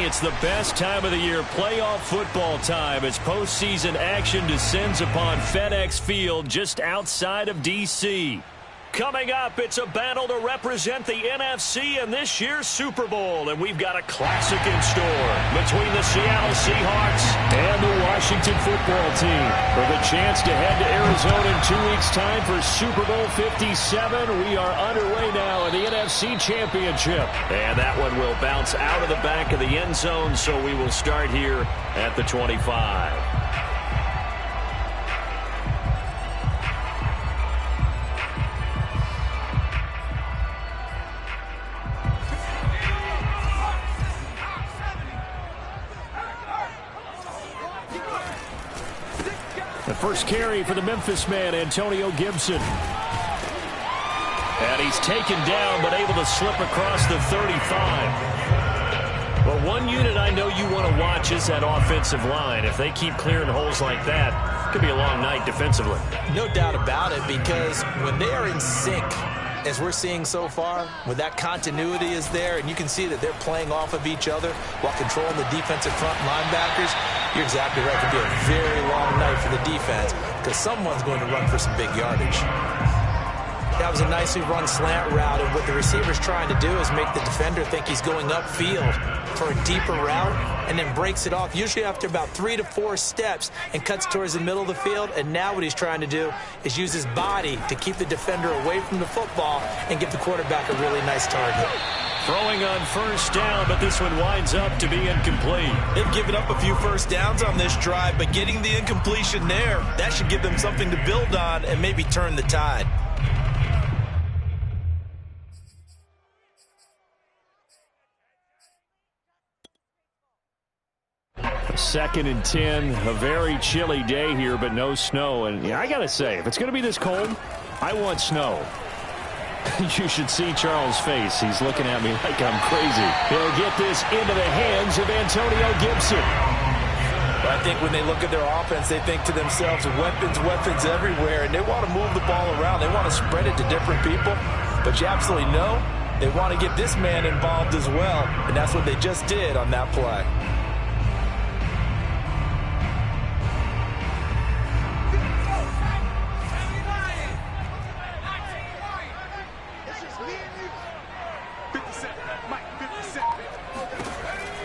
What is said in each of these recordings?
It's the best time of the year, playoff football time, as postseason action descends upon FedEx Field just outside of D.C. Coming up, it's a battle to represent the NFC in this year's Super Bowl, and we've got a classic in store between the Seattle Seahawks and the Washington football team. For the chance to head to Arizona in 2 weeks' time for Super Bowl 57, we are underway now in the NFC Championship. And that one will bounce out of the back of the end zone, so we will start here at the 25. The first carry for the Memphis man, Antonio Gibson. And he's taken down, but able to slip across the 35. But one unit I know you want to watch is that offensive line. If they keep clearing holes like that, it could be a long night defensively. No doubt about it, because when they are in sync, as we're seeing so far, when that continuity is there, and you can see that they're playing off of each other while controlling the defensive front linebackers, you're exactly right. It could be a very long night for the defense because someone's going to run for some big yardage. That was a nicely run slant route, and what the receiver's trying to do is make the defender think he's going upfield for a deeper route and then breaks it off, usually after about 3 to 4 steps, and cuts towards the middle of the field. And now what he's trying to do is use his body to keep the defender away from the football and give the quarterback a really nice target. Throwing on first down, but this one winds up to be incomplete. They've given up a few first downs on this drive, but getting the incompletion there, that should give them something to build on and maybe turn the tide. Second and 10, a very chilly day here, but no snow. And yeah, I got to say, if it's going to be this cold, I want snow. You should see Charles' face. He's looking at me like I'm crazy. He'll get this into the hands of Antonio Gibson. But I think when they look at their offense, they think to themselves, weapons everywhere, and they want to move the ball around. They want to spread it to different people. But you absolutely know they want to get this man involved as well, and that's what they just did on that play.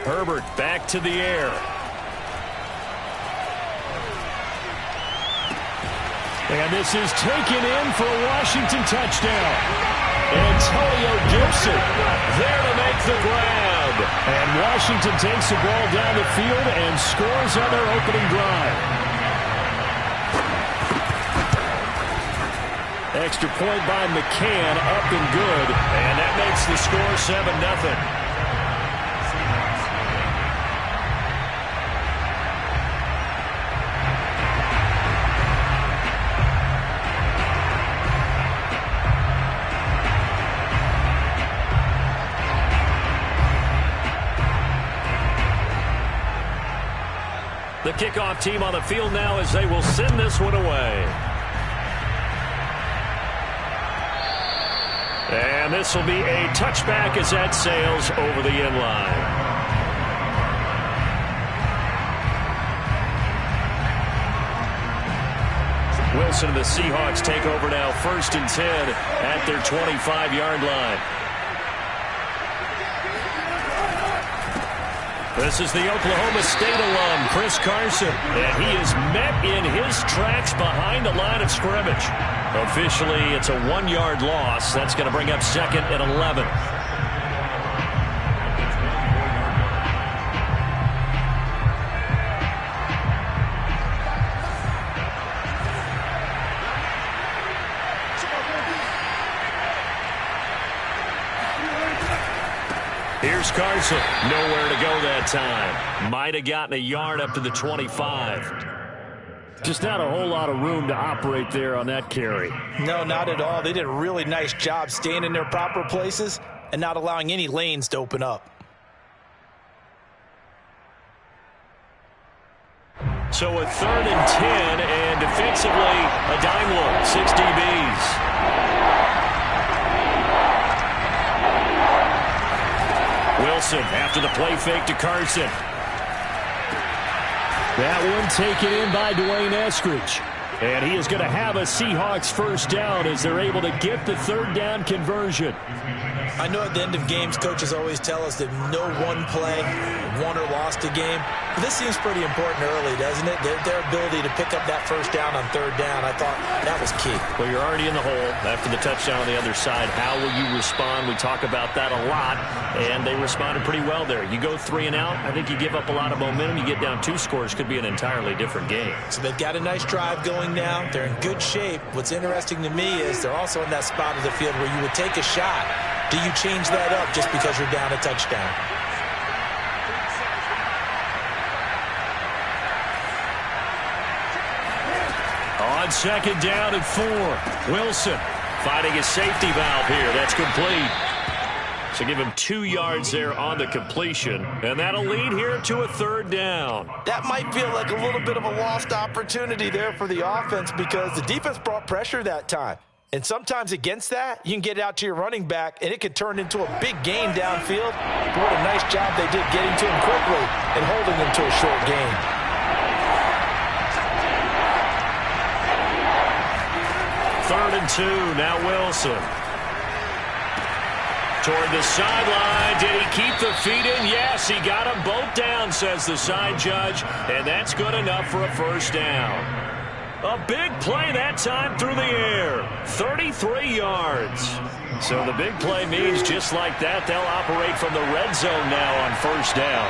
Herbert back to the air. And this is taken in for a Washington touchdown. Antonio Gibson there to make the grab. And Washington takes the ball down the field and scores on their opening drive. Extra point by McCann, up and good. And that makes the score 7-0. The kickoff team on the field now as they will send this one away. And this will be a touchback as that sails over the end line. Wilson and the Seahawks take over now, 1st and 10 at their 25-yard line. This is the Oklahoma State alum, Chris Carson, and he is met in his tracks behind the line of scrimmage. Officially, it's a 1-yard loss. That's going to bring up 2nd and 11. Here's Carson. Nowhere to go that time. Might have gotten a yard up to the 25. Just not a whole lot of room to operate there on that carry. No, not at all. They did a really nice job staying in their proper places and not allowing any lanes to open up. So a 3rd and 10, and defensively, a dime look, 6 DBs. Wilson after the play fake to Carson. That one taken in by Dwayne Eskridge. And he is going to have a Seahawks first down as they're able to get the third down conversion. I know at the end of games, coaches always tell us that no one play won or lost a game. But this seems pretty important early, doesn't it? Their ability to pick up that first down on third down, I thought that was key. Well, you're already in the hole after the touchdown on the other side. How will you respond? We talk about that a lot, and they responded pretty well there. You go 3 and out, I think you give up a lot of momentum. You get down 2 scores, could be an entirely different game. So they've got a nice drive going now. They're in good shape. What's interesting to me is they're also in that spot of the field where you would take a shot. Do you change that up just because you're down a touchdown? On second down and 4, Wilson finding a safety valve here. That's complete. So give him 2 yards there on the completion, and that'll lead here to a third down. That might feel like a little bit of a lost opportunity there for the offense because the defense brought pressure that time. And sometimes against that, you can get it out to your running back, and it could turn into a big gain downfield. But what a nice job they did getting to him quickly and holding him to a short gain. Third and 2, now Wilson. Toward the sideline. Did he keep the feet in? Yes, he got them both down, says the side judge. And that's good enough for a first down. A big play that time through the air. 33 yards. So the big play means just like that, they'll operate from the red zone now on first down.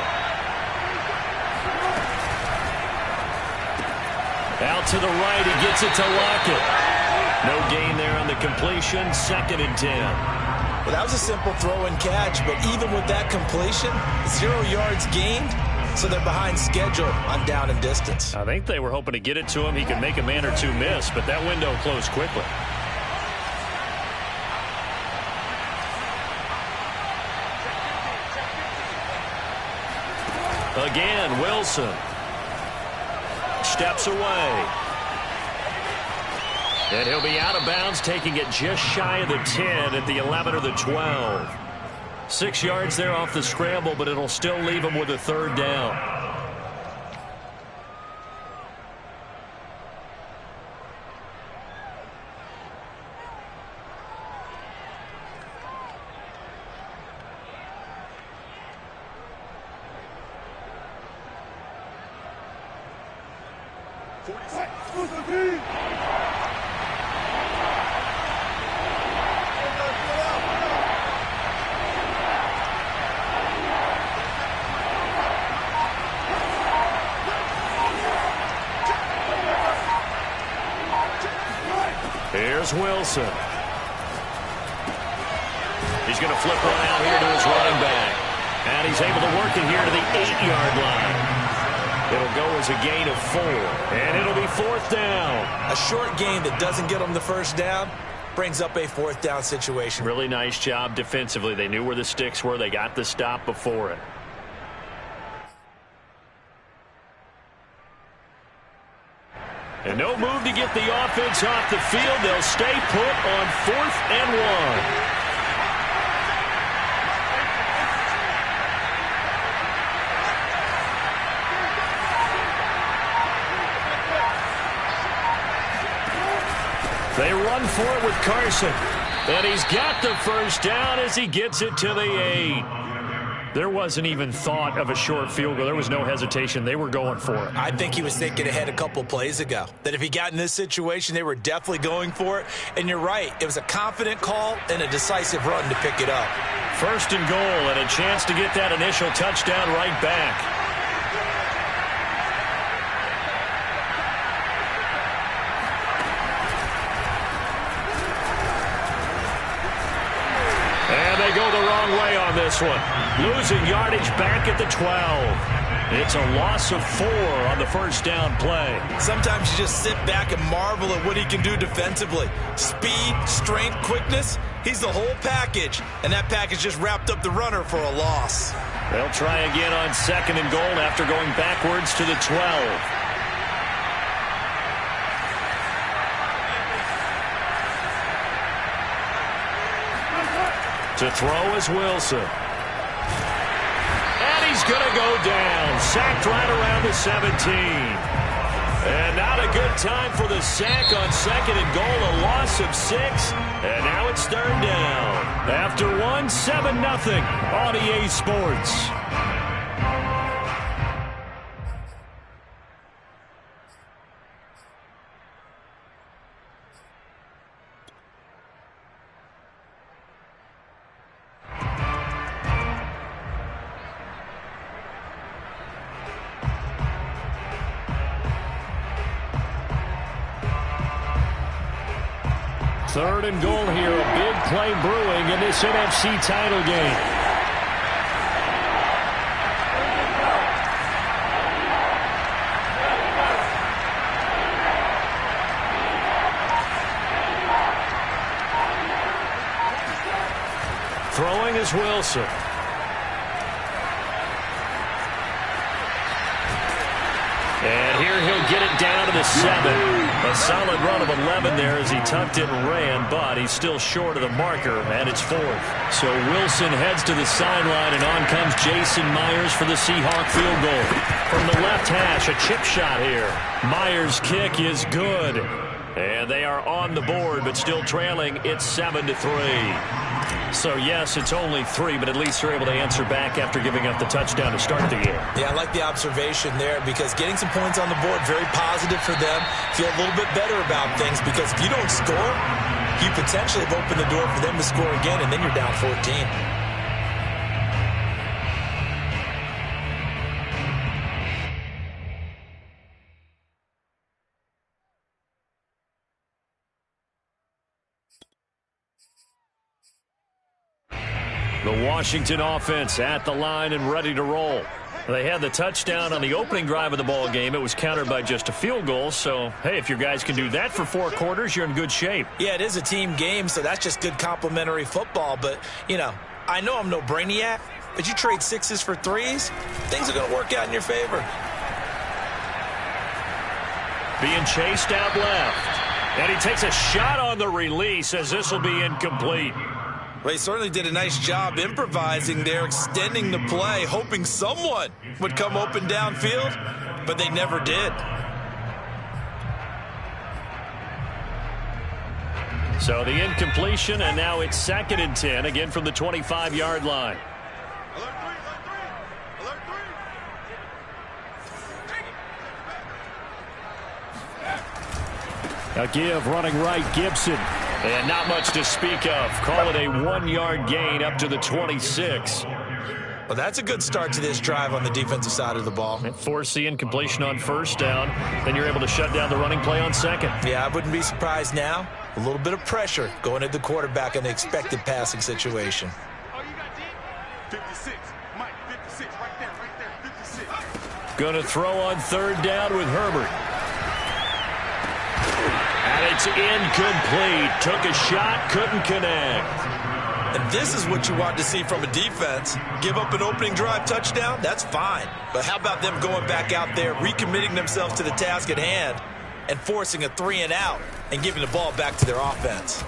Out to the right, he gets it to Lockett. No gain there on the completion, 2nd and 10. Well, that was a simple throw and catch, but even with that completion, 0 yards gained, so they're behind schedule on down and distance. I think they were hoping to get it to him. He could make a man or 2 miss, but that window closed quickly. Again, Wilson steps away. And he'll be out of bounds, taking it just shy of the 10 at the 11 or the 12. 6 yards there off the scramble, but it'll still leave him with a third down. Here's Wilson. He's going to flip one out here to his running back. And he's able to work it here to the 8-yard line. It'll go as a gain of 4. And it'll be 4th down. A short gain that doesn't get them the first down brings up a 4th down situation. Really nice job defensively. They knew where the sticks were. They got the stop before it. And no move to get the offense off the field. They'll stay put on 4th and 1. They run for it with Carson. And he's got the first down as he gets it to the 8. There wasn't even thought of a short field goal. There was no hesitation. They were going for it. I think he was thinking ahead a couple plays ago, that if he got in this situation, they were definitely going for it. And you're right. It was a confident call and a decisive run to pick it up. 1st and goal and a chance to get that initial touchdown right back. And they go the wrong way on this one. Losing yardage back at the 12. It's a loss of 4 on the first down play. Sometimes you just sit back and marvel at what he can do defensively. Speed, strength, quickness, he's the whole package. And that package just wrapped up the runner for a loss. They'll try again on 2nd and goal after going backwards to the 12. To throw is Wilson. going to go down. Sacked right around the 17. And not a good time for the sack on 2nd and goal. A loss of 6. And now it's 3rd down. After 7-0 on EA Sports. Third and goal here. A big play brewing in this NFC title game. Throwing is Wilson. And here he'll get it down to the 7. A solid run of 11 there as he tucked it and ran, but he's still short of the marker, and it's 4th. So Wilson heads to the sideline, and on comes Jason Myers for the Seahawk field goal. From the left hash, a chip shot here. Myers' kick is good. And they are on the board, but still trailing. It's 7-3. So, yes, it's only 3, but at least they're able to answer back after giving up the touchdown to start the game. Yeah, I like the observation there because getting some points on the board, very positive for them. Feel a little bit better about things because if you don't score, you potentially have opened the door for them to score again, and then you're down 14. The Washington offense at the line and ready to roll. They had the touchdown on the opening drive of the ball game. It was countered by just a field goal. So, hey, if your guys can do that for 4 quarters, you're in good shape. Yeah, it is a team game, so that's just good complimentary football. But, you know, I know I'm no brainiac, but you trade 6s for 3s, things are going to work out in your favor. Being chased out left. And he takes a shot on the release as this will be incomplete. Well, he certainly did a nice job improvising there, extending the play, hoping someone would come open downfield, but they never did. So the incompletion, and now it's 2nd and 10, again from the 25-yard line. A give running right, Gibson. And not much to speak of. Call it a 1-yard gain up to the 26. Well, that's a good start to this drive on the defensive side of the ball. And force the incompletion on 1st down. Then you're able to shut down the running play on 2nd. Yeah, I wouldn't be surprised now. A little bit of pressure going at the quarterback in the expected passing situation. Oh, you got D? 56. Mike, 56. Right there, 56. Going to throw on 3rd down with Herbert. And it's incomplete. Took a shot, couldn't connect. And this is what you want to see from a defense. Give up an opening drive touchdown, that's fine. But how about them going back out there, recommitting themselves to the task at hand, and forcing a 3-and-out and giving the ball back to their offense.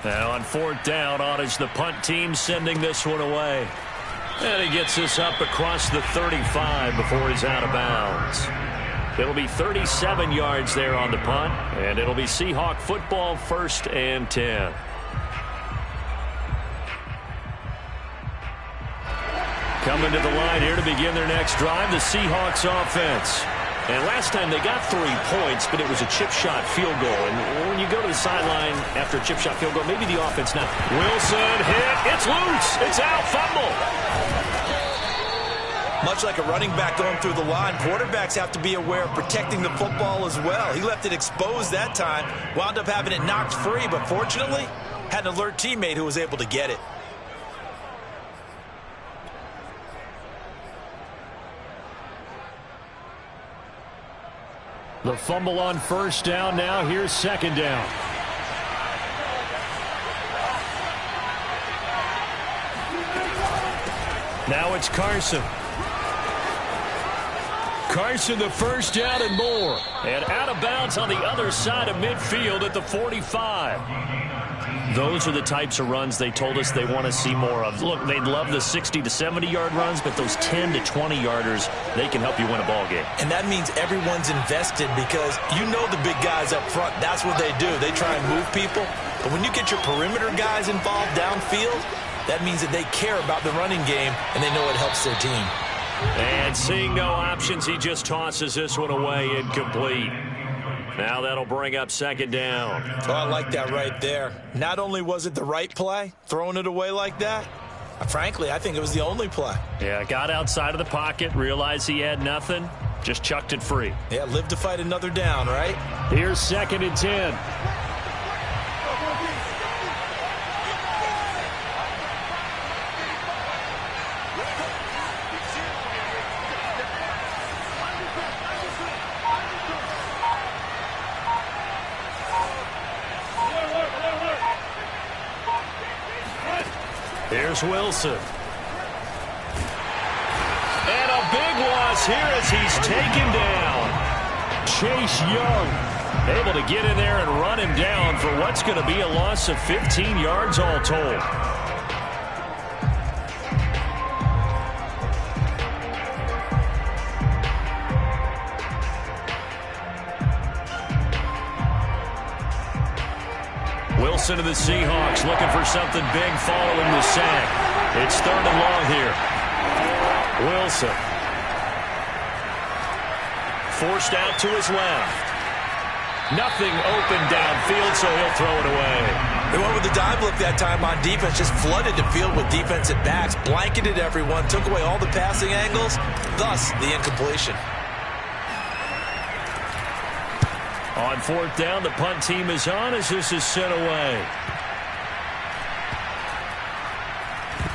Now on 4th down, on is the punt team sending this one away. And he gets this up across the 35 before he's out of bounds. It'll be 37 yards there on the punt, and it'll be Seahawk football 1st and 10. Coming to the line here to begin their next drive, the Seahawks offense. And last time they got 3 points, but it was a chip shot field goal. And when you go to the sideline after a chip shot field goal, maybe the offense not. Wilson hit. It's loose. It's out. Fumble. Much like a running back going through the line, quarterbacks have to be aware of protecting the football as well. He left it exposed that time, wound up having it knocked free, but fortunately, had an alert teammate who was able to get it. The fumble on 1st down. Now here's 2nd down. Now it's Carson. Carson, the first down and more. And out of bounds on the other side of midfield at the 45. Those are the types of runs they told us they want to see more of. Look, they'd love the 60 to 70-yard runs, but those 10 to 20-yarders, they can help you win a ball game. And that means everyone's invested because you know the big guys up front, that's what they do. They try and move people. But when you get your perimeter guys involved downfield, that means that they care about the running game and they know it helps their team. And seeing no options, he just tosses this one away, incomplete. Now that'll bring up second down. Oh, I like that right there. Not only was it the right play, throwing it away like that, frankly, I think it was the only play. Yeah, got outside of the pocket, realized he had nothing, just chucked it free. Yeah, live to fight another down, right? Here's 2nd and 10. Here's Wilson. And a big loss here as he's taken down. Chase Young able to get in there and run him down for what's going to be a loss of 15 yards all told. Wilson to the Seahawks looking for something big following the sack. It's 3rd and long here. Wilson. Forced out to his left. Nothing open downfield, so he'll throw it away. They went with the dive look that time on defense, just flooded the field with defensive backs, blanketed everyone, took away all the passing angles, thus the incompletion. On 4th down, the punt team is on as this is sent away.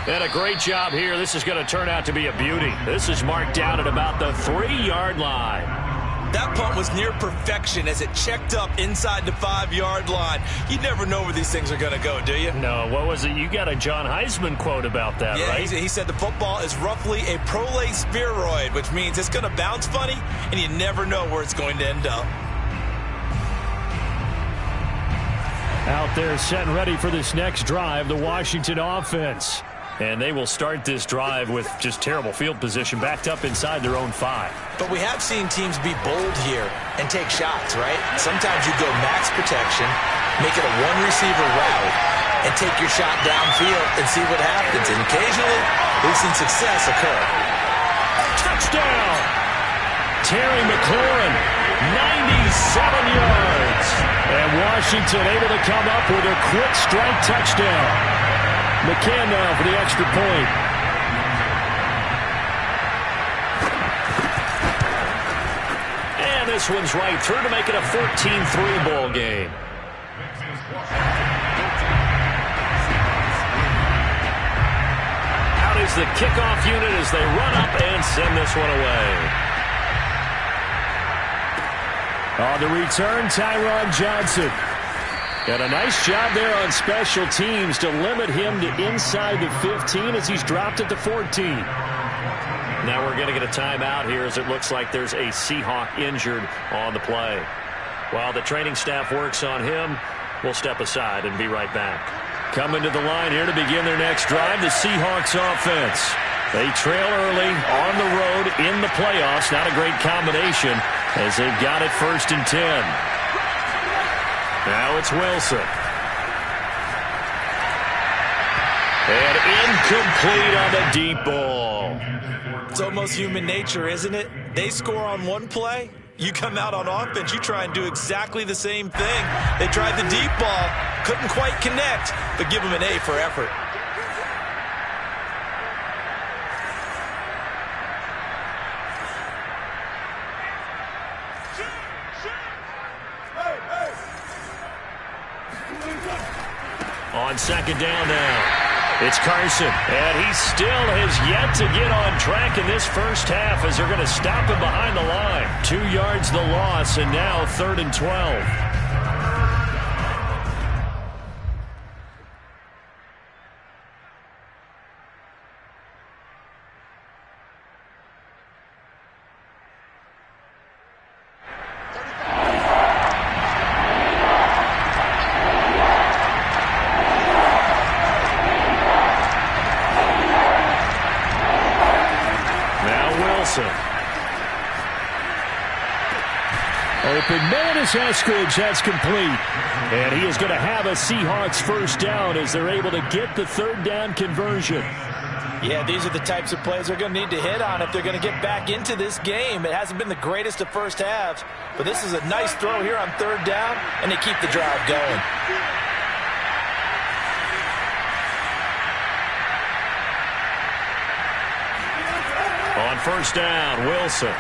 And a great job here. This is going to turn out to be a beauty. This is marked down at about the 3-yard line. That punt was near perfection as it checked up inside the 5-yard line. You never know where these things are going to go, do you? No, what was it? You got a John Heisman quote about that, yeah, right? He said the football is roughly a prolate spheroid, which means it's going to bounce funny, and you never know where it's going to end up. Out there set and ready for this next drive, the Washington offense. And they will start this drive with just terrible field position, backed up inside their own 5. But we have seen teams be bold here and take shots, right? Sometimes you go max protection, make it a one-receiver route, and take your shot downfield and see what happens. And occasionally, we've seen success occur. Touchdown! Terry McLaurin, 97 yards. And Washington able to come up with a quick strike touchdown. McCann now for the extra point. And this one's right through to make it a 14-3 ball game. Out is the kickoff unit as they run up and send this one away. On the return, Tyron Johnson. And a nice job there on special teams to limit him to inside the 15 as he's dropped at the 14. Now we're going to get a timeout here as it looks like there's a Seahawk injured on the play. While the training staff works on him, we'll step aside and be right back. Coming to the line here to begin their next drive, the Seahawks offense. They trail early on the road in the playoffs. Not a great combination as they've got it 1st and 10. Now it's Wilson. And incomplete on the deep ball. It's almost human nature, isn't it? They score on one play. You come out on offense, you try and do exactly the same thing. They tried the deep ball, couldn't quite connect, but give them an A for effort. On 2nd down now. It's Carson, and he still has yet to get on track in this first half as they're going to stop him behind the line. 2 yards the loss, and now 3rd and 12. Eskridge. That's complete. And he is going to have a Seahawks first down as they're able to get the third down conversion. Yeah, these are the types of plays they're going to need to hit on if they're going to get back into this game. It hasn't been the greatest of first halves, but this is a nice throw here on third down, and they keep the drive going. On first down, Wilson.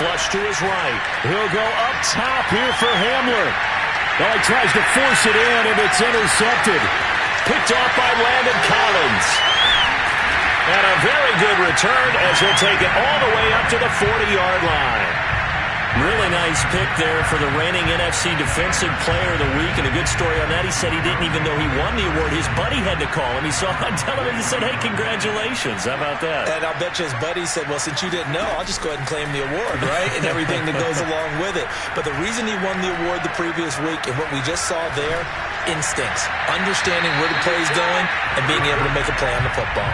Flush to his right. He'll go up top here for Hamler. Well, he tries to force it in, and it's intercepted. Picked off by Landon Collins. And a very good return as he'll take it all the way up to the 40-yard line. Really nice pick there for the reigning NFC Defensive Player of the Week. And a good story on that, he said he didn't even know he won the award. His buddy had to call him. He saw it on television and said, hey, congratulations. How about that? And I'll bet you his buddy said, well, since you didn't know, I'll just go ahead and claim the award, right? And everything that goes along with it. But the reason he won the award the previous week and what we just saw there, instincts, understanding where the play is going and being able to make a play on the football.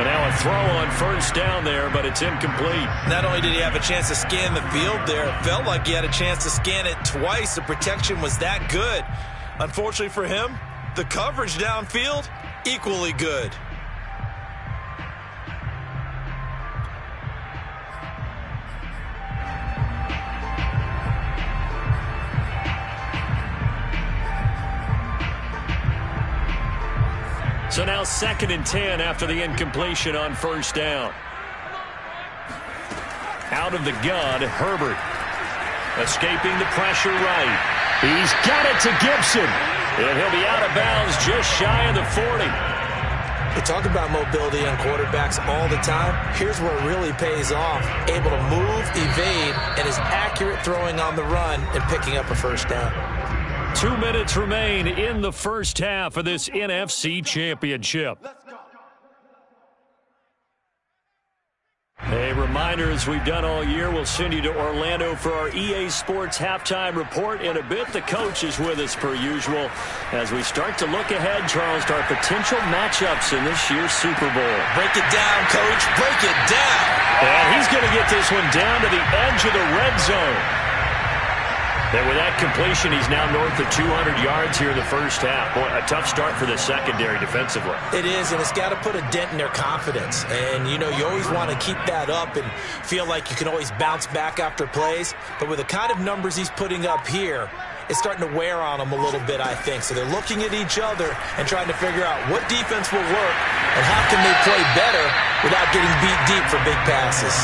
And now a throw on first down there, but it's incomplete. Not only did he have a chance to scan the field there, it felt like he had a chance to scan it twice. The protection was that good. Unfortunately for him, the coverage downfield, equally good. So now 2nd and 10 after the incompletion on first down. Out of the gun, Herbert. Escaping the pressure right. He's got it to Gibson. And he'll be out of bounds just shy of the 40. We talk about mobility on quarterbacks all the time. Here's where it really pays off. Able to move, evade, and is accurate throwing on the run and picking up a first down. 2 minutes remain in the first half of this NFC Championship. A reminder, as we've done all year, we'll send you to Orlando for our EA Sports halftime report in a bit. The coach is with us per usual as we start to look ahead, Charles, to our potential matchups in this year's Super Bowl. Break it down, Coach. Break it down. And he's going to get this one down to the edge of the red zone. And with that completion, he's now north of 200 yards here in the first half. Boy, a tough start for the secondary defensively. It is, and it's got to put a dent in their confidence. And, you know, you always want to keep that up and feel like you can always bounce back after plays. But with the kind of numbers he's putting up here, it's starting to wear on them a little bit, I think. So they're looking at each other and trying to figure out what defense will work and how can they play better without getting beat deep for big passes.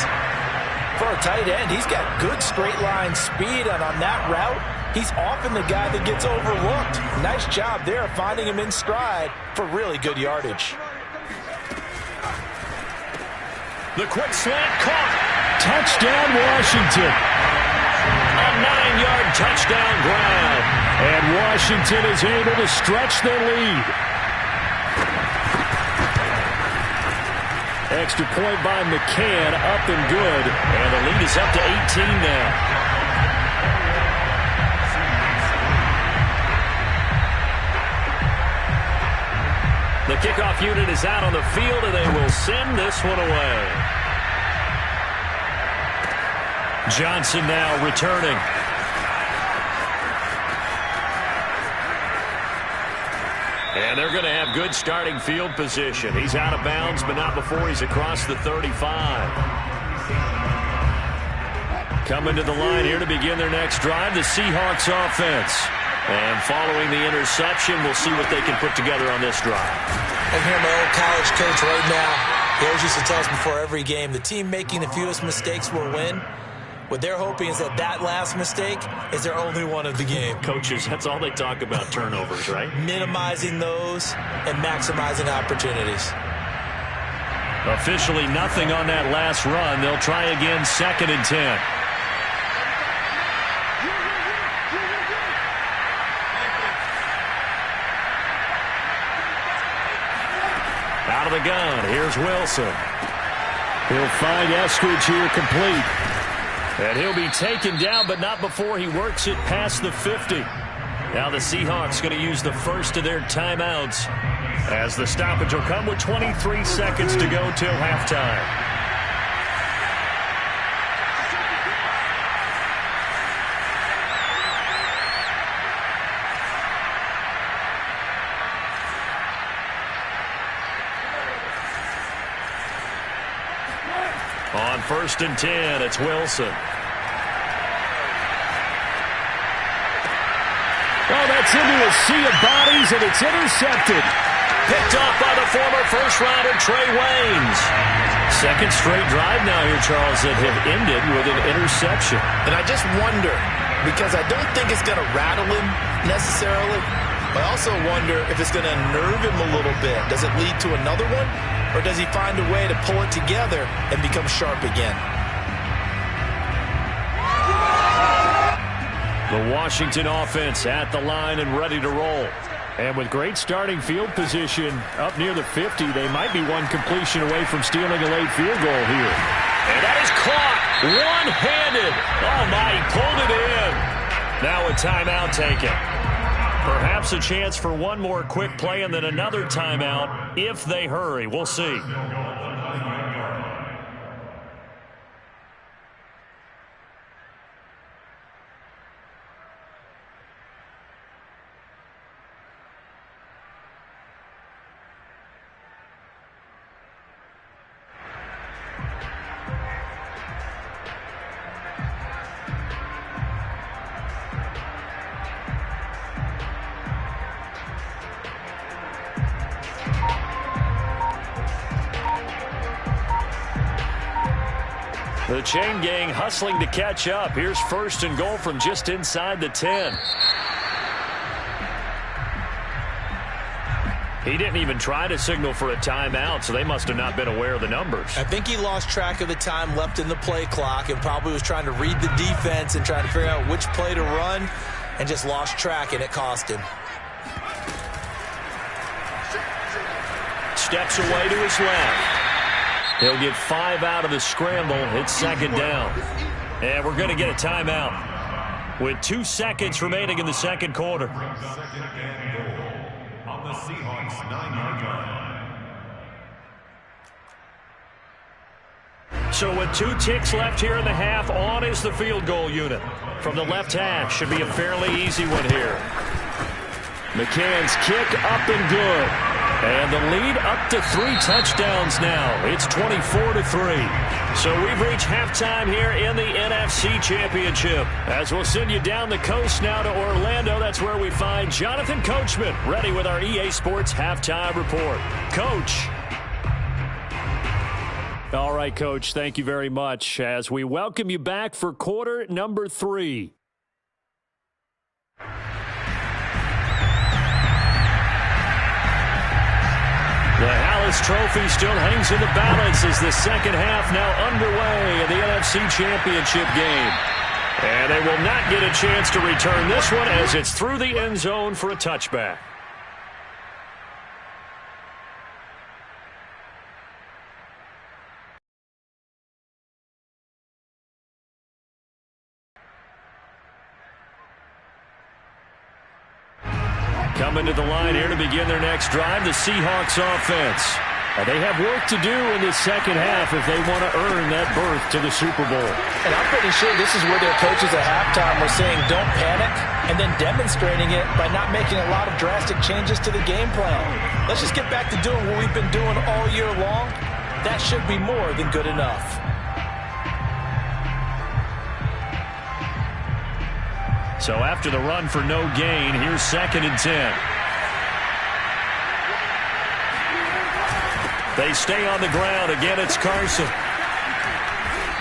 For a tight end, he's got good straight line speed, and on that route, he's often the guy that gets overlooked. Nice job there finding him in stride for really good yardage. The quick slant caught. Touchdown, Washington. A 9-yard touchdown grab. And Washington is able to stretch their lead. Extra point by McCann, up and good. And the lead is up to 18 now. The kickoff unit is out on the field, and they will send this one away. Johnson now returning. And they're going to have good starting field position. He's out of bounds, but not before he's across the 35. Coming to the line here to begin their next drive, the Seahawks offense. And following the interception, we'll see what they can put together on this drive. I hear my old college coach right now. He always used to tell us before every game, the team making the fewest mistakes will win. What they're hoping is that that last mistake is their only one of the game. Coaches, that's all they talk about, turnovers, right? Minimizing those and maximizing opportunities. Officially nothing on that last run. They'll try again, 2nd and 10. Out of the gun, here's Wilson. He'll find Eskridge here complete. And he'll be taken down, but not before he works it past the 50. Now the Seahawks going to use the first of their timeouts as the stoppage will come with 23 seconds to go till halftime. On 1st and 10, it's Wilson. Oh, that's into a sea of bodies, and it's intercepted. Picked up by the former first-rounder Trey Waynes. Second straight drive now here, Charles, that have ended with an interception. And I just wonder, because I don't think it's going to rattle him necessarily, but I also wonder if it's going to unnerve him a little bit. Does it lead to another one, or does he find a way to pull it together and become sharp again? The Washington offense at the line and ready to roll. And with great starting field position up near the 50, they might be one completion away from stealing a late field goal here. And that is caught one-handed. Oh, my, he pulled it in. Now a timeout taken. Perhaps a chance for one more quick play and then another timeout if they hurry. We'll see. The chain gang hustling to catch up. Here's 1st and goal from just inside the 10. He didn't even try to signal for a timeout, so they must have not been aware of the numbers. I think he lost track of the time left in the play clock and probably was trying to read the defense and trying to figure out which play to run and just lost track, and it cost him. Steps away to his left. He'll get 5 out of the scramble. It's 2nd down. And we're going to get a timeout with 2 seconds remaining in the second quarter. Second and goal on the Seahawks 9-yard line. So with 2 ticks left here in the half, on is the field goal unit. From the left hash, should be a fairly easy one here. McCann's kick up and good. And the lead up to 3 touchdowns now. It's 24-3. So we've reached halftime here in the NFC Championship. As we'll send you down the coast now to Orlando, that's where we find Jonathan Coachman ready with our EA Sports Halftime Report. Coach. All right, Coach, thank you very much as we welcome you back for quarter number 3. The Hallis Trophy still hangs in the balance as the second half now underway in the NFC Championship game. And they will not get a chance to return this one as it's through the end zone for a touchback. Coming to the line here to begin their next drive, the Seahawks offense. They have work to do in this second half if they want to earn that berth to the Super Bowl. And I'm pretty sure this is where their coaches at halftime were saying don't panic and then demonstrating it by not making a lot of drastic changes to the game plan. Let's just get back to doing what we've been doing all year long. That should be more than good enough. So after the run for no gain, here's 2nd and 10. They stay on the ground. Again, it's Carson.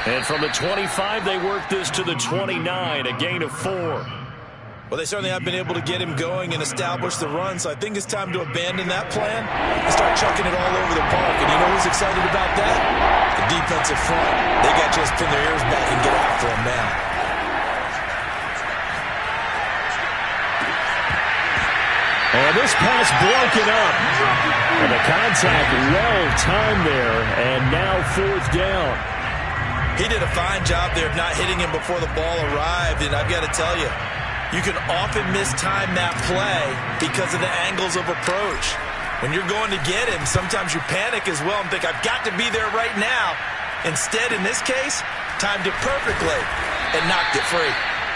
And from the 25, they work this to the 29, a gain of 4. Well, they certainly have been able to get him going and establish the run, so I think it's time to abandon that plan and start chucking it all over the park. And you know who's excited about that? The defensive front. They got to just pin their ears back and get after him now. And this pass broken up. And the contact well-timed there, and now 4th down. He did a fine job there of not hitting him before the ball arrived, and I've got to tell you, you can often mistime that play because of the angles of approach. When you're going to get him, sometimes you panic as well and think, I've got to be there right now. Instead, in this case, timed it perfectly and knocked it free.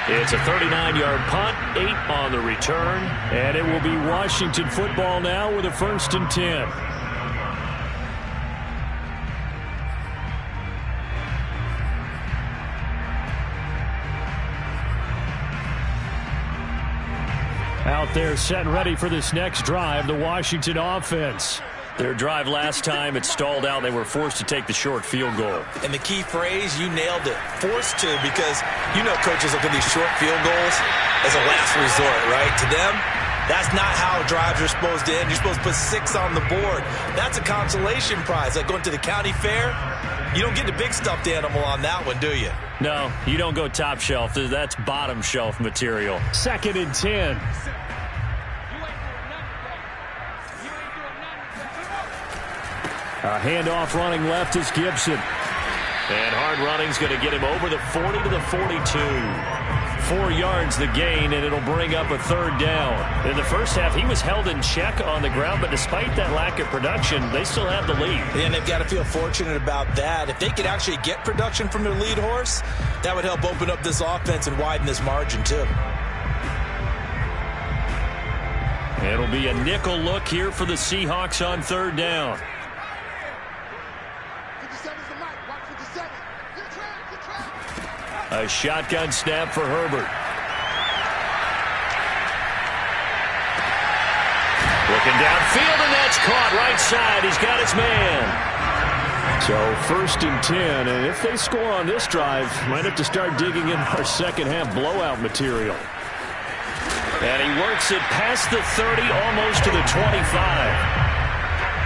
It's a 39-yard punt, 8 on the return, and it will be Washington football now with a 1st and 10. Out there set and ready for this next drive, the Washington offense. Their drive last time, it stalled out. They were forced to take the short field goal. And the key phrase, you nailed it, forced to, because you know coaches look at these short field goals as a last resort, right? To them, that's not how drives are supposed to end. You're supposed to put 6 on the board. That's a consolation prize. Like going to the county fair, you don't get the big stuffed animal on that one, do you? No, you don't go top shelf. That's bottom shelf material. 2nd and 10. A handoff running left is Gibson. And hard running's going to get him over the 40 to the 42. 4 yards the gain, and it'll bring up a 3rd down. In the first half, he was held in check on the ground, but despite that lack of production, they still have the lead. And they've got to feel fortunate about that. If they could actually get production from their lead horse, that would help open up this offense and widen this margin, too. It'll be a nickel look here for the Seahawks on 3rd down. A shotgun snap for Herbert. Looking downfield, and that's caught right side. He's got his man. So 1st and 10, and if they score on this drive, might have to start digging in our second half blowout material. And he works it past the 30, almost to the 25.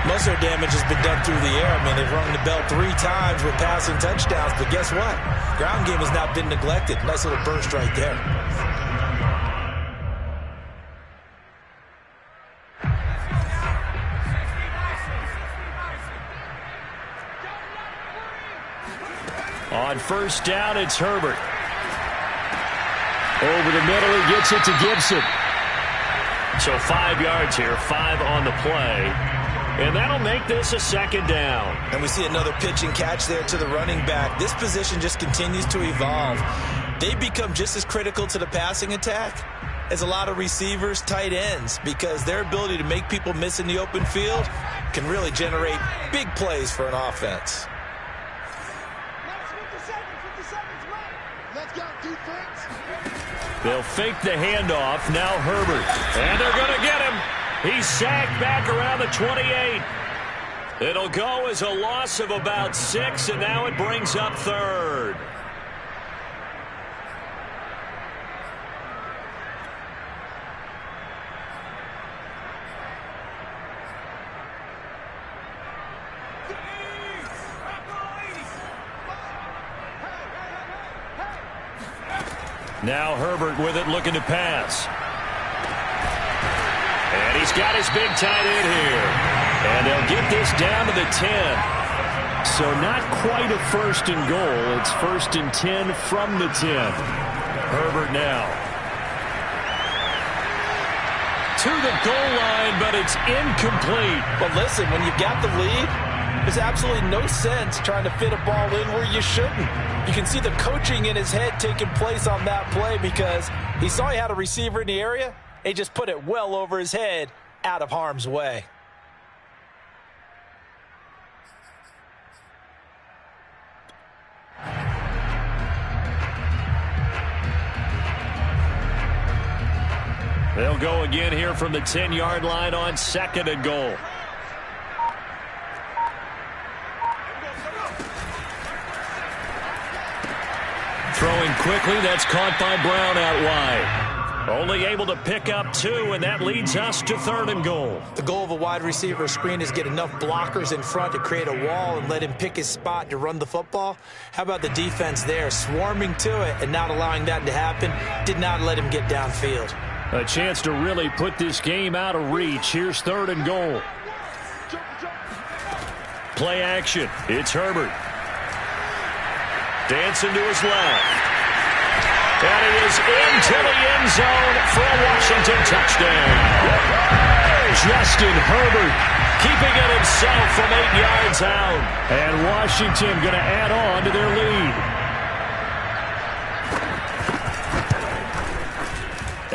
Most of their damage has been done through the air. I mean, they've rung the bell 3 times with passing touchdowns, but guess what? Ground game has not been neglected. Nice little burst right there. On 1st down, it's Herbert. Over the middle, he gets it to Gibson. So 5 yards here, 5 on the play. And that'll make this a 2nd down. And we see another pitch and catch there to the running back. This position just continues to evolve. They become just as critical to the passing attack as a lot of receivers, tight ends, because their ability to make people miss in the open field can really generate big plays for an offense. They'll fake the handoff. Now Herbert. And they're going to get him. He's sacked back around the 28. It'll go as a loss of about 6, and now it brings up 3rd. Now Herbert with it, looking to pass. And he's got his big tight end here. And they'll get this down to the 10. So not quite a 1st and goal. It's 1st and 10 from the 10. Herbert now. To the goal line, but it's incomplete. But listen, when you've got the lead, there's absolutely no sense trying to fit a ball in where you shouldn't. You can see the coaching in his head taking place on that play because he saw he had a receiver in the area. He just put it well over his head, out of harm's way. They'll go again here from the 10-yard line on 2nd and goal. Throwing quickly, that's caught by Brown out wide. Only able to pick up 2, and that leads us to 3rd and goal. The goal of a wide receiver screen is get enough blockers in front to create a wall and let him pick his spot to run the football. How about the defense there, swarming to it and not allowing that to happen? Did not let him get downfield. A chance to really put this game out of reach. Here's 3rd and goal. Play action. It's Herbert. Dancing to his left. And he is into the end zone for a Washington touchdown. Justin Herbert keeping it himself from 8 yards out. And Washington going to add on to their lead.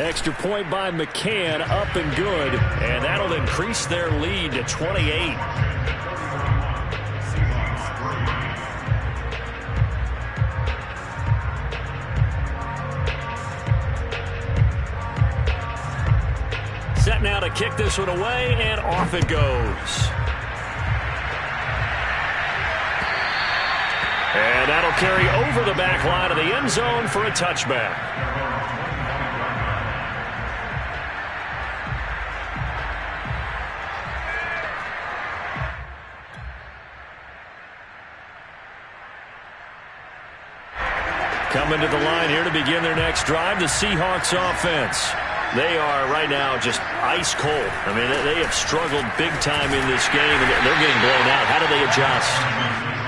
Extra point by McCann, up and good. And that'll increase their lead to 28. Set now to kick this one away, and off it goes. And that'll carry over the back line of the end zone for a touchback. Coming to the line here to begin their next drive, the Seahawks offense. They are right now just ice cold. I mean, they have struggled big time in this game, and they're getting blown out. How do they adjust?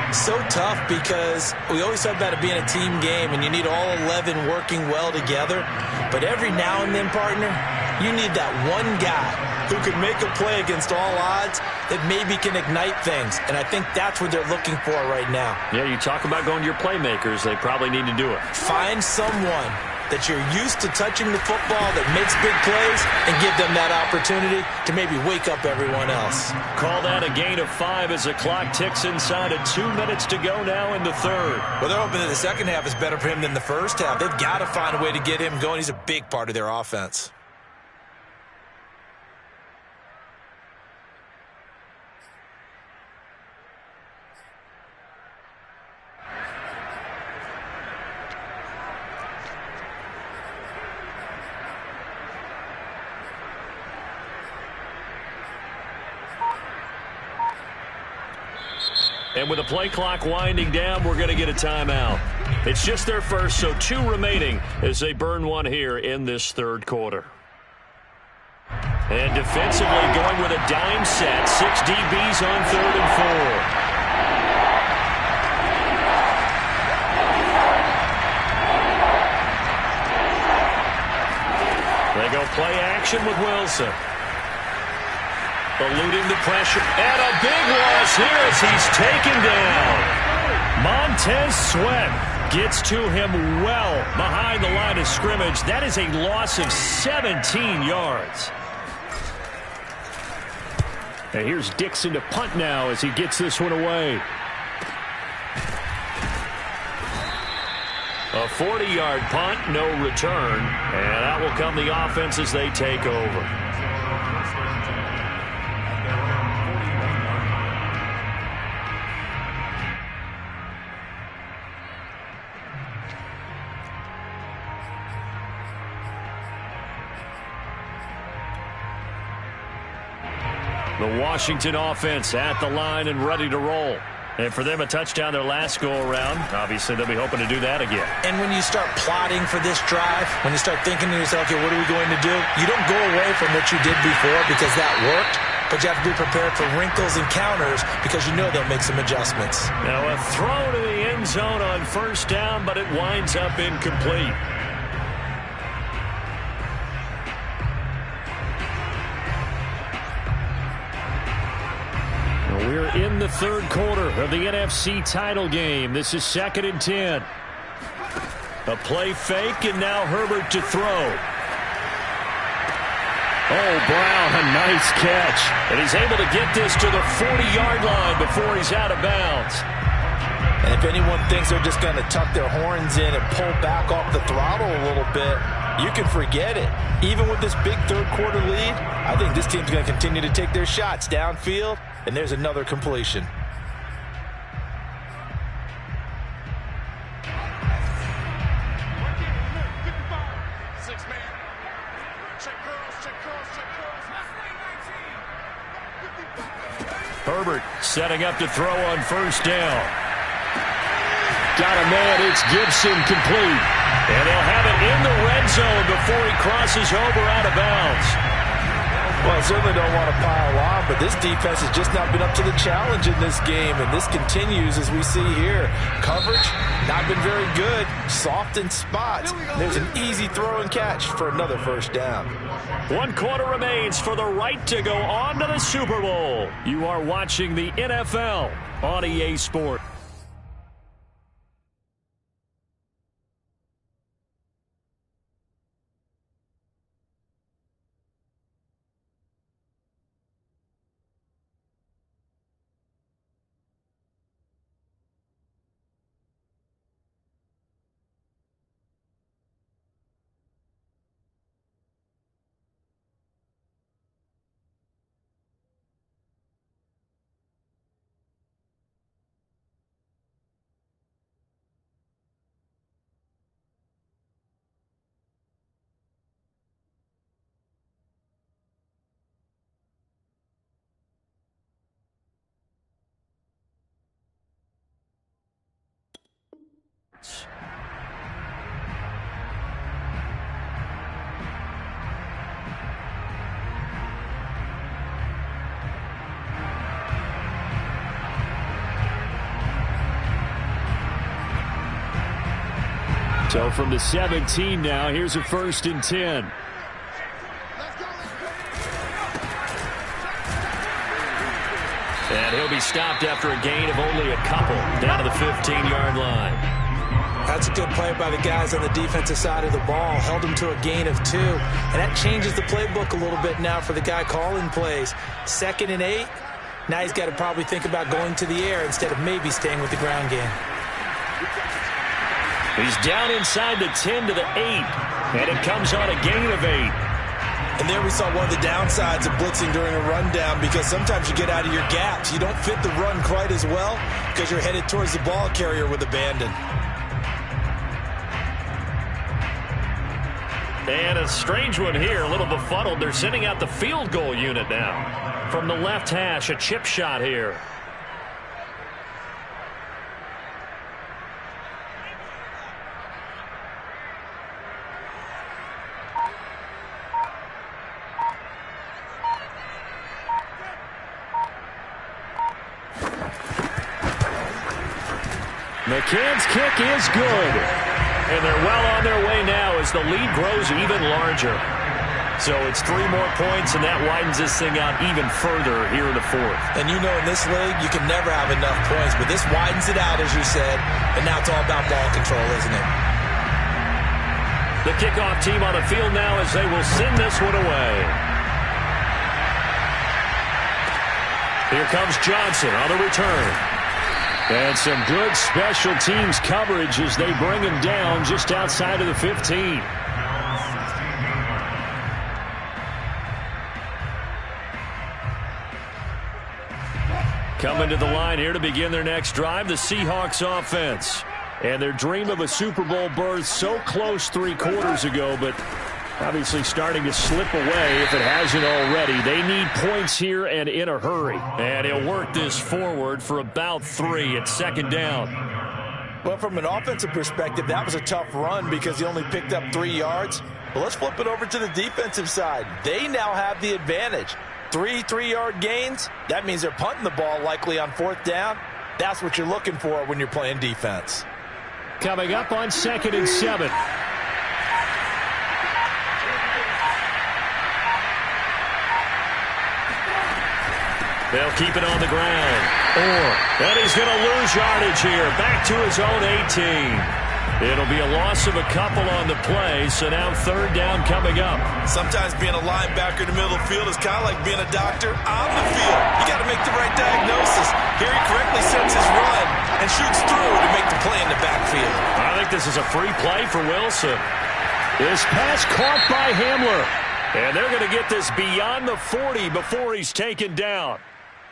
So tough because we always talk about it being a team game, and you need all 11 working well together. But every now and then, partner, you need that one guy who can make a play against all odds that maybe can ignite things. And I think that's what they're looking for right now. Yeah, you talk about going to your playmakers. They probably need to do it. Find someone that you're used to touching the football that makes big plays and give them that opportunity to maybe wake up everyone else. Call that a gain of 5 as the clock ticks inside of 2 minutes to go now in the third. Well, they're hoping that the second half is better for him than the first half. They've got to find a way to get him going. He's a big part of their offense. And with the play clock winding down, we're going to get a timeout. It's just their first, so 2 remaining as they burn one here in this third quarter. And defensively going with a dime set. 6 DBs on 3rd and 4. They go play action with Wilson. Eluding the pressure, and a big loss here as he's taken down. Montez Sweat gets to him well behind the line of scrimmage. That is a loss of 17 yards. And here's Dixon to punt now as he gets this one away. A 40-yard punt, no return, and that will come the offense as they take over. The Washington offense at the line and ready to roll. And for them, a touchdown their last go-around. Obviously, they'll be hoping to do that again. And when you start plotting for this drive, when you start thinking to yourself, okay, what are we going to do? You don't go away from what you did before because that worked, but you have to be prepared for wrinkles and counters because you know they'll make some adjustments. Now, a throw to the end zone on first down, but it winds up incomplete. We're in the third quarter of the NFC title game. This is 2nd and 10. A play fake, and now Herbert to throw. Oh, Brown, a nice catch. And he's able to get this to the 40-yard line before he's out of bounds. And if anyone thinks they're just going to tuck their horns in and pull back off the throttle a little bit, you can forget it. Even with this big third quarter lead, I think this team's going to continue to take their shots downfield, and there's another completion. Herbert setting up to throw on first down. Got a man, it's Gibson, complete. And they'll have it in the red zone before he crosses over out of bounds. Well, I certainly don't want to pile on, but this defense has just not been up to the challenge in this game, and this continues as we see here. Coverage, not been very good, soft in spots. There's an easy throw and catch for another first down. 1 quarter remains for the right to go on to the Super Bowl. You are watching the NFL on EA Sports. So from the 17 now, here's a 1st and 10. And he'll be stopped after a gain of only a couple down to the 15-yard line. That's a good play by the guys on the defensive side of the ball. Held him to a gain of 2. And that changes the playbook a little bit now for the guy calling plays. 2nd and 8. Now he's got to probably think about going to the air instead of maybe staying with the ground game. He's down inside the 10 to the 8. And it comes on a gain of 8. And there we saw one of the downsides of blitzing during a rundown, because sometimes you get out of your gaps. You don't fit the run quite as well because you're headed towards the ball carrier with abandon. And a strange one here, a little befuddled. They're sending out the field goal unit now. From the left hash, a chip shot here. McCann's kick is good. And they're well on their way now as the lead grows even larger. So it's 3 more points, and that widens this thing out even further here in the 4th. And you know in this league, you can never have enough points, but this widens it out, as you said, and now it's all about ball control, isn't it? The kickoff team on the field now as they will send this one away. Here comes Johnson on the return. And some good special teams coverage as they bring him down just outside of the 15. Coming to the line here to begin their next drive, the Seahawks offense. And their dream of a Super Bowl berth so close 3 quarters ago, but obviously starting to slip away if it hasn't already. They need points here and in a hurry. And he'll work this forward for about 3 at 2nd down. Well, from an offensive perspective, that was a tough run because he only picked up 3 yards. But let's flip it over to the defensive side. They now have the advantage. 3 3-yard gains. That means they're punting the ball likely on 4th down. That's what you're looking for when you're playing defense. Coming up on 2nd and 7. They'll keep it on the ground. And he's going to lose yardage here. Back to his own 18. It'll be a loss of a couple on the play, so now 3rd down coming up. Sometimes being a linebacker in the middle of the field is kind of like being a doctor on the field. You got to make the right diagnosis. Here he correctly sets his run and shoots through to make the play in the backfield. I think this is a free play for Wilson. This pass caught by Hamler. And they're going to get this beyond the 40 before he's taken down.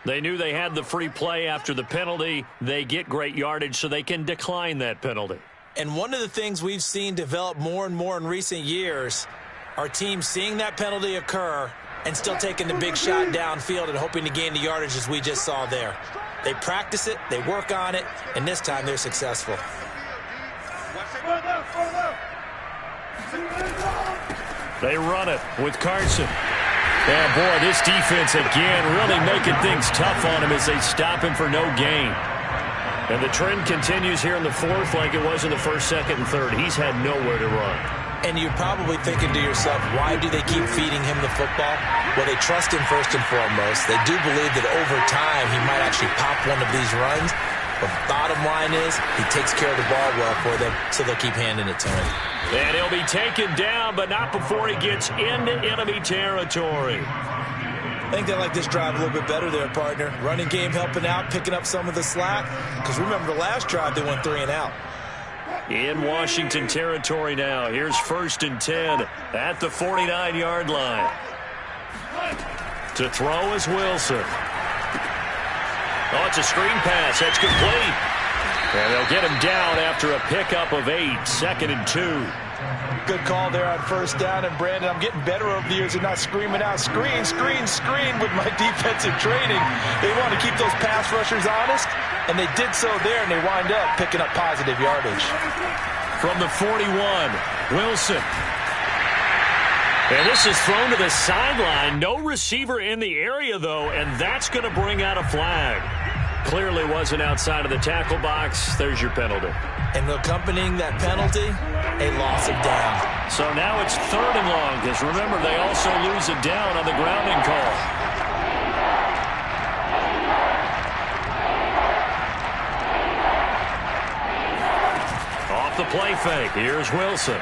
They knew they had the free play after the penalty. They get great yardage so they can decline that penalty. And one of the things we've seen develop more and more in recent years are teams seeing that penalty occur and still taking the big shot downfield and hoping to gain the yardage as we just saw there. They practice it, they work on it, and this time they're successful. They run it with Carson. And boy, this defense again really making things tough on him as they stop him for no gain. And the trend continues here in the 4th like it was in the 1st, 2nd, and 3rd. He's had nowhere to run. And you're probably thinking to yourself, why do they keep feeding him the football? Well, they trust him first and foremost. They do believe that over time he might actually pop one of these runs. But bottom line is he takes care of the ball well for them, so they'll keep handing it to him. And he'll be taken down, but not before he gets into enemy territory. I think they like this drive a little bit better there, partner. Running game helping out, picking up some of the slack. Because remember, the last drive they went 3 and out. In Washington territory now. Here's 1st and 10 at the 49-yard line. To throw is Wilson. Oh, it's a screen pass. That's complete. And they'll get him down after a pickup of 8. 2nd and 2. Good call there on 1st down. And, Brandon, I'm getting better over the years and not screaming out, screen, screen, screen with my defensive training. They want to keep those pass rushers honest, and they did so there, and they wind up picking up positive yardage. From the 41, Wilson. And this is thrown to the sideline. No receiver in the area, though, and that's going to bring out a flag. Clearly wasn't outside of the tackle box. There's your penalty. And accompanying that penalty, a loss of down. So now it's 3rd and long, because remember, they also lose a down on the grounding call. Off the play fake, here's Wilson.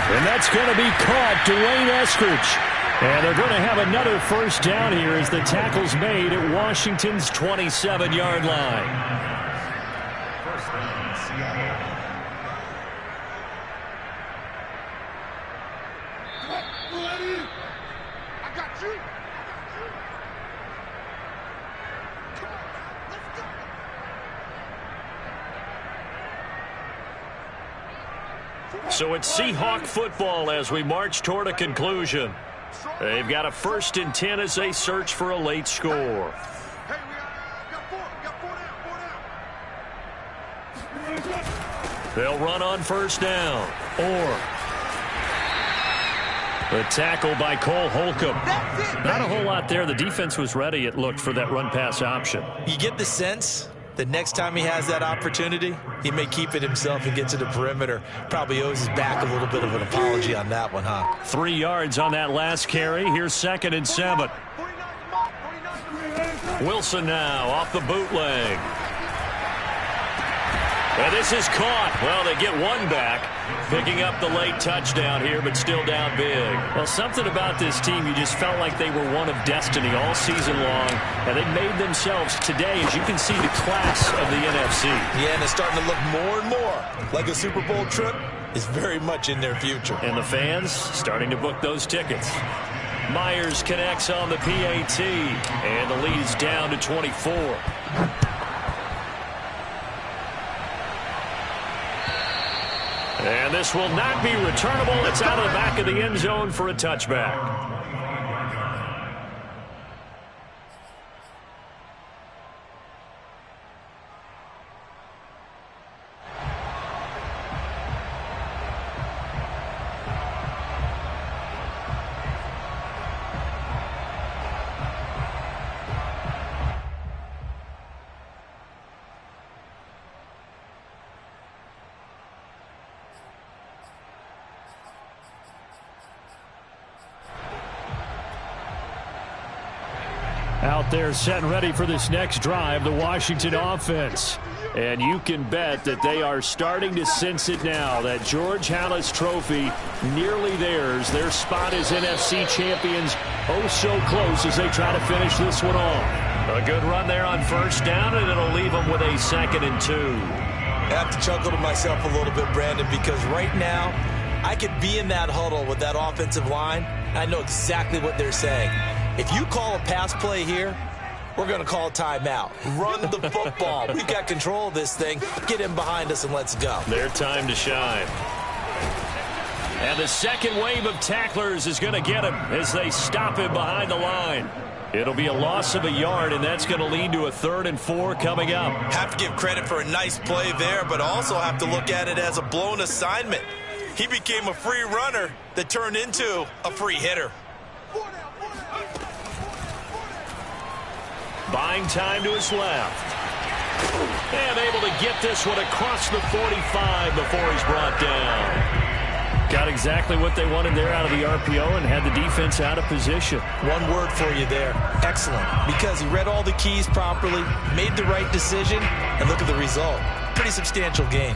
And that's going to be caught, Dwayne Eskridge. And they're going to have another first down here as the tackle's made at Washington's 27-yard line. First down, Seattle. I got you. Come on, let's go. So it's Seahawk football as we march toward a conclusion. They've got a 1st and 10 as they search for a late score. Hey, we got four down. They'll run on 1st down. Or the tackle by Cole Holcomb. Not a whole lot there. The defense was ready, it looked, for that run-pass option. You get the sense that next time he has that opportunity, he may keep it himself and get to the perimeter. Probably owes his back a little bit of an apology on that one, huh? 3 yards on that last carry. Here's 2nd and 7. Wilson now off the bootleg. And this is caught. Well, they get one back, picking up the late touchdown here, but still down big. Well, something about this team, you just felt like they were one of destiny all season long, and they made themselves today, as you can see, the class of the NFC. Yeah, and it's starting to look more and more like a Super Bowl trip is very much in their future. And the fans starting to book those tickets. Myers connects on the PAT, and the lead is down to 24. And this will not be returnable. It's out of the back of the end zone for a touchback. Out there set and ready for this next drive, the Washington offense. And you can bet that they are starting to sense it now. That George Halas trophy nearly theirs. Their spot as NFC champions oh so close as they try to finish this one off. A good run there on 1st down, and it'll leave them with a 2nd and 2. I have to chuckle to myself a little bit, Brandon, because right now I could be in that huddle with that offensive line. I know exactly what they're saying. If you call a pass play here, we're going to call a timeout. Run the football. We've got control of this thing. Get him behind us and let's go. Their time to shine. And the second wave of tacklers is going to get him as they stop him behind the line. It'll be a loss of a yard, and that's going to lead to a 3rd and 4 coming up. Have to give credit for a nice play there, but also have to look at it as a blown assignment. He became a free runner that turned into a free hitter. Buying time to his left. And able to get this one across the 45 before he's brought down. Got exactly what they wanted there out of the RPO and had the defense out of position. One word for you there. Excellent. Because he read all the keys properly, made the right decision, and look at the result. Pretty substantial gain.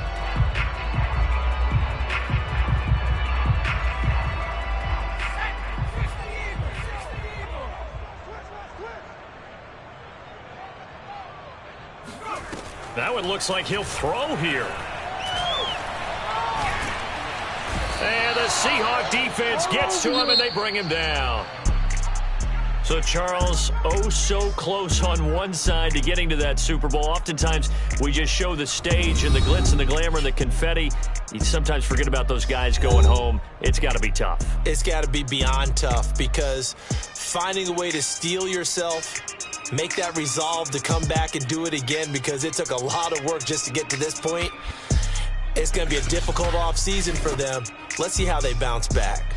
Now it looks like he'll throw here. And the Seahawk defense gets to him, and they bring him down. So, Charles, oh so close on one side to getting to that Super Bowl. Oftentimes, we just show the stage and the glitz and the glamour and the confetti. You sometimes forget about those guys going home. It's got to be tough. It's got to be beyond tough, because finding a way to steel yourself, make that resolve to come back and do it again, because it took a lot of work just to get to this point. It's going to be a difficult offseason for them. Let's see how they bounce back.